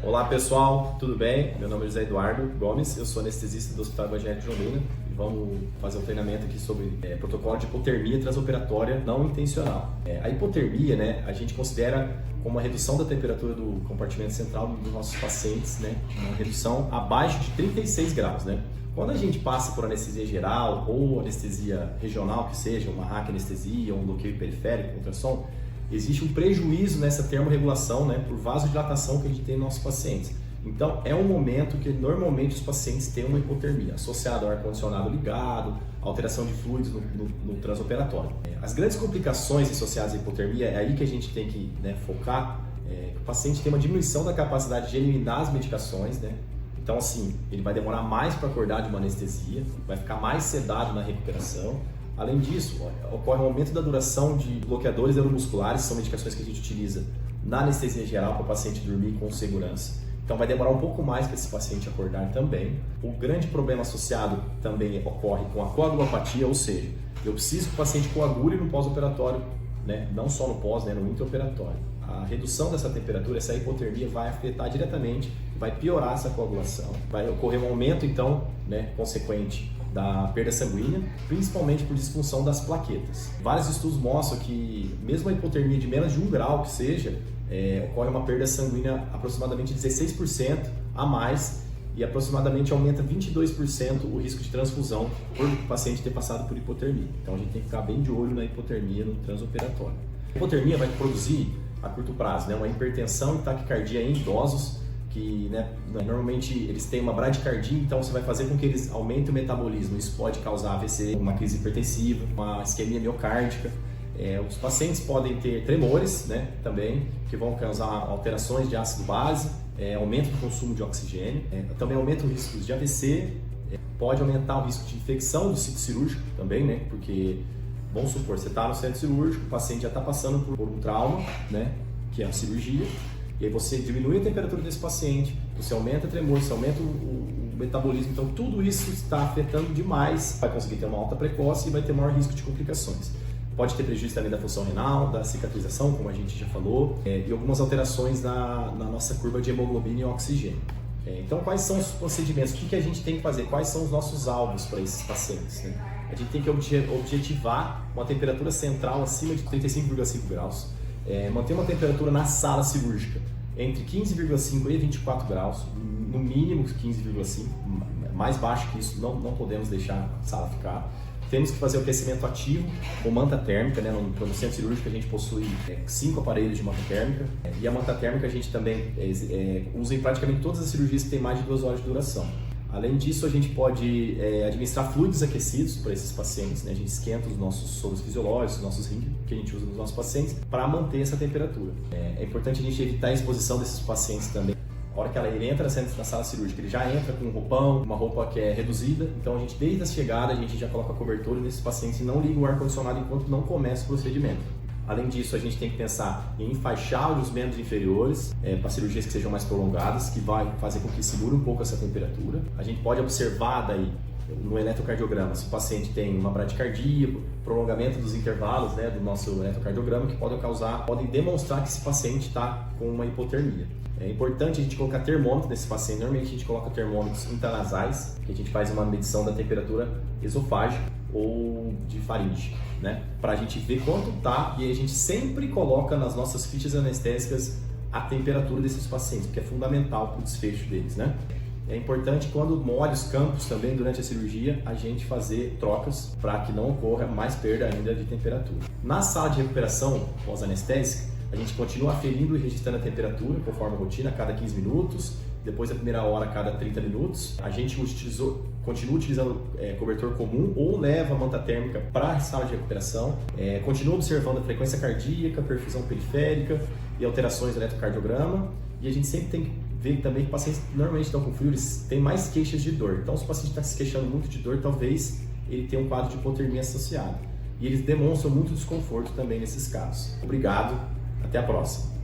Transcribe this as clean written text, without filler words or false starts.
Olá pessoal, tudo bem? Meu nome é José Eduardo Gomes, eu sou anestesista do Hospital Evangélico de Londrina e vamos fazer um treinamento aqui sobre protocolo de hipotermia transoperatória não intencional. A hipotermia, né, a gente considera como a redução da temperatura do compartimento central dos nossos pacientes, né, uma redução abaixo de 36 graus, né? Quando a gente passa por anestesia geral ou anestesia regional, que seja uma raquianestesia ou um bloqueio periférico, ultrassom, existe um prejuízo nessa termorregulação, né, por vasodilatação que a gente tem nos nossos pacientes. Então, é um momento que normalmente os pacientes têm uma hipotermia, associada ao ar-condicionado ligado, alteração de fluidos no transoperatório. As grandes complicações associadas à hipotermia, é aí que a gente tem que, né, focar, que o paciente tem uma diminuição da capacidade de eliminar as medicações, né? Então, assim, ele vai demorar mais para acordar de uma anestesia, vai ficar mais sedado na recuperação. Além disso, ocorre um aumento da duração de bloqueadores neuromusculares, que são medicações que a gente utiliza na anestesia geral para o paciente dormir com segurança. Então vai demorar um pouco mais para esse paciente acordar também. O grande problema associado também ocorre com a coagulopatia, ou seja, eu preciso que o paciente coagule no pós-operatório, né? Não só no pós, né? No intraoperatório. A redução dessa temperatura, essa hipotermia vai afetar diretamente, vai piorar essa coagulação, vai ocorrer um aumento então, né, consequente da perda sanguínea, principalmente por disfunção das plaquetas. Vários estudos mostram que mesmo a hipotermia de menos de 1 grau que seja, ocorre uma perda sanguínea aproximadamente 16% a mais e aproximadamente aumenta 22% o risco de transfusão por o paciente ter passado por hipotermia. Então a gente tem que ficar bem de olho na hipotermia no transoperatório. A hipotermia vai produzir a curto prazo, né, uma hipertensão e taquicardia em idosos, que, né, normalmente eles têm uma bradicardia, então você vai fazer com que eles aumentem o metabolismo. Isso pode causar AVC, uma crise hipertensiva, uma isquemia miocárdica. Os pacientes podem ter tremores, né, também, que vão causar alterações de ácido base, aumento do consumo de oxigênio, também aumenta o risco de AVC, pode aumentar o risco de infecção do sítio cirúrgico também, né, porque, vamos supor, você está no centro cirúrgico, o paciente já está passando por um trauma, né, que é a cirurgia, e aí você diminui a temperatura desse paciente, você aumenta o tremor, você aumenta o metabolismo, então tudo isso está afetando demais, vai conseguir ter uma alta precoce e vai ter maior risco de complicações. Pode ter prejuízo também da função renal, da cicatrização, como a gente já falou, e algumas alterações na nossa curva de hemoglobina e oxigênio. Então, quais são os procedimentos? O que a gente tem que fazer? Quais são os nossos alvos para esses pacientes, né? A gente tem que objetivar uma temperatura central acima de 35,5 graus, manter uma temperatura na sala cirúrgica entre 15,5 e 24 graus, no mínimo 15,5, mais baixo que isso não podemos deixar a sala ficar. Temos que fazer o aquecimento ativo com manta térmica, né? No centro cirúrgico a gente possui 5 aparelhos de manta térmica, e a manta térmica a gente também usa em praticamente todas as cirurgias que têm mais de 2 horas de duração. Além disso, a gente pode administrar fluidos aquecidos para esses pacientes, né? A gente esquenta os nossos soros fisiológicos, os nossos rins que a gente usa nos nossos pacientes para manter essa temperatura. É importante a gente evitar a exposição desses pacientes também. A hora que ele entra na sala cirúrgica, ele já entra com um roupão, uma roupa que é reduzida, então a gente desde a chegada a gente já coloca cobertura nesses pacientes e não liga o ar-condicionado enquanto não começa o procedimento. Além disso, a gente tem que pensar em enfaixar os membros inferiores para cirurgias que sejam mais prolongadas, que vai fazer com que segure um pouco essa temperatura. A gente pode observar daí no eletrocardiograma se o paciente tem uma bradicardia, prolongamento dos intervalos, né, do nosso eletrocardiograma, que podem demonstrar que esse paciente está com uma hipotermia. É importante a gente colocar termômetro nesse paciente. Normalmente a gente coloca termômetros intranasais, que a gente faz uma medição da temperatura esofágica ou de faringe, né? Para a gente ver quanto tá, e a gente sempre coloca nas nossas fichas anestésicas a temperatura desses pacientes, porque é fundamental para o desfecho deles, né? É importante, quando molha os campos também durante a cirurgia, a gente fazer trocas para que não ocorra mais perda ainda de temperatura. Na sala de recuperação pós-anestésica, a gente continua aferindo e registrando a temperatura conforme a rotina, a cada 15 minutos, depois da primeira hora a cada 30 minutos. A gente continua utilizando cobertor comum ou leva a manta térmica para a sala de recuperação, continua observando a frequência cardíaca, perfusão periférica e alterações do eletrocardiograma, e a gente sempre tem que ver também que pacientes que normalmente estão com frio, eles têm mais queixas de dor. Então, se o paciente está se queixando muito de dor, talvez ele tenha um quadro de hipotermia associado. E eles demonstram muito desconforto também nesses casos. Obrigado, até a próxima.